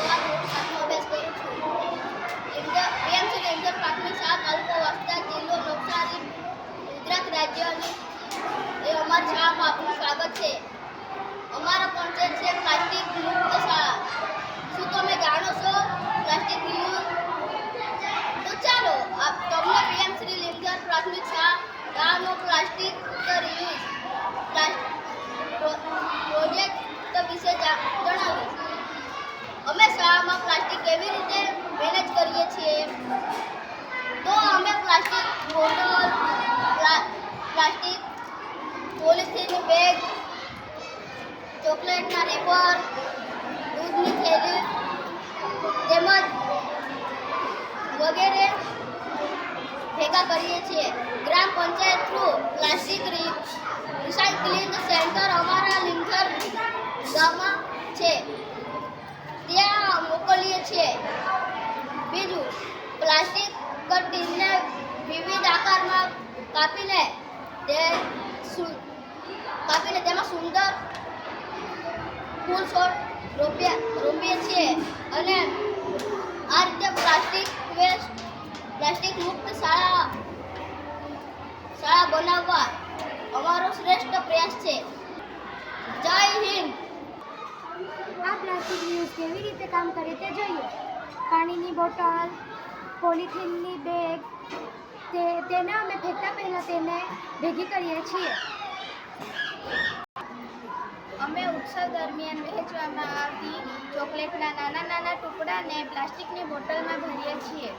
સવાર રોજ 7મો અભ્યાસ કરું છું. પીએમસી લેન્જર પ્રાથમિક શાળા તાલુકો વાંસદા જિલ્લો નવસારી ગુજરાત રાજ્યની એ અમારી શાળામાં આપનું સ્વાગત છે. અમારો કોન્સેપ્ટ છે પ્લાસ્ટિક મુક્ત શાળા. શું તમે જાણો છો પ્લાસ્ટિક રિયુઝ? તો ચાલો તમને પીએમસી લેન્જર પ્રાથમિક શાળાનો પ્લાસ્ટિક રિયુઝ પ્રોજેક્ટ વિશે જણાવીશ. અમે શાળામાં પ્લાસ્ટિક કેવી રીતે મેનેજ કરીએ છીએ, તો અમે plastic bottle, plastic polythene bag, ચોકલેટના રેપર, દૂધની થેલી તેમજ વગેરે ભેગા કરીએ છીએ. ગ્રામ panchayat through plastic recycling centre અમારા લીંગર ગામમાં છે, ત્યાં મોકલીએ છીએ. બીજું, પ્લાસ્ટિક ટીનને વિવિધ આકારમાં કાપીને તેમાં સુંદર ફૂલ છોડ રોપીએ છીએ અને આ રીતે પ્લાસ્ટિક મુક્ત શાળા બનાવવા અમારો શ્રેષ્ઠ પ્રયાસ છે. જય હિન્દ. આ પ્લાસ્ટિક રિયુઝ કેવી રીતે કામ કરે તે જોઈએ. પાણીની બોટલ, પોલિથીનની બેગ, તેને અમે ફેંકતા પહેલાં તેને ભેગી કરીએ છીએ. અમે ઉત્સવ દરમિયાન વહેંચવામાં આવતી ચોકલેટના નાના ટુકડાને પ્લાસ્ટિકની બોટલમાં ભરીએ છીએ.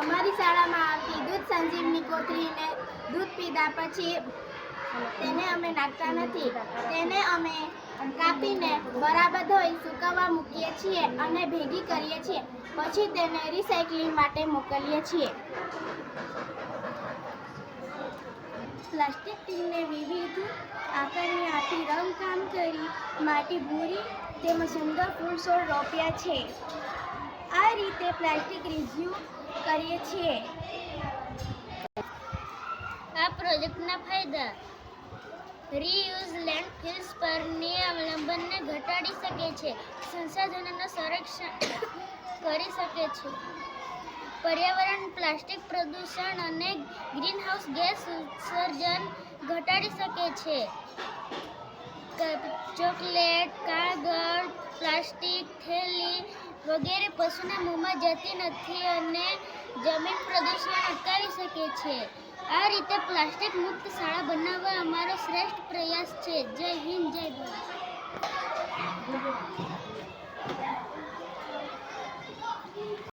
અમારી શાળામાં આવતી દૂધ સંજીવની કોથળીને દૂધ પીધા પછી તેને અમે નાખતા નથી. તેને અમે કાપીને બરાબર ધોઈ સૂકવવા મૂકીએ છીએ અને ભેગી કરીએ છીએ. પછી તેને રિસાયકલિંગ માટે મોકલીએ છીએ. પ્લાસ્ટિક ટીનને વિવિધ આકારની આપી રંગકામ કરી માટી ભૂરી તેમાં સુંદર ફૂલ છોડ રોપ્યા છે. આ રીતે પ્લાસ્ટિક રિયુઝ કરીએ છીએ. આ પ્રોજેક્ટના ફાયદા: રીયુઝ લેન્ડફિલ્સ પરની અવલંબનને ઘટાડી શકે છે, સંસાધનોનું સંરક્ષણ કરી શકે છે, પર્યાવરણ પ્લાસ્ટિક પ્રદૂષણ અને ગ્રીનહાઉસ ગેસ ઉત્સર્જન ઘટાડી શકે છે, ચોકલેટ, કાગળ, પ્લાસ્ટિક થેલી વગેરે પશુના મોંમાં જતી નથી અને જમીન પ્રદૂષણ અટકાવી શકે છે. આ રીતે પ્લાસ્ટિક મુક્ત શાળા બનાવવા અમારો શ્રેષ્ઠ પ્રયાસ છે. જય હિન્દ, જય ભારત.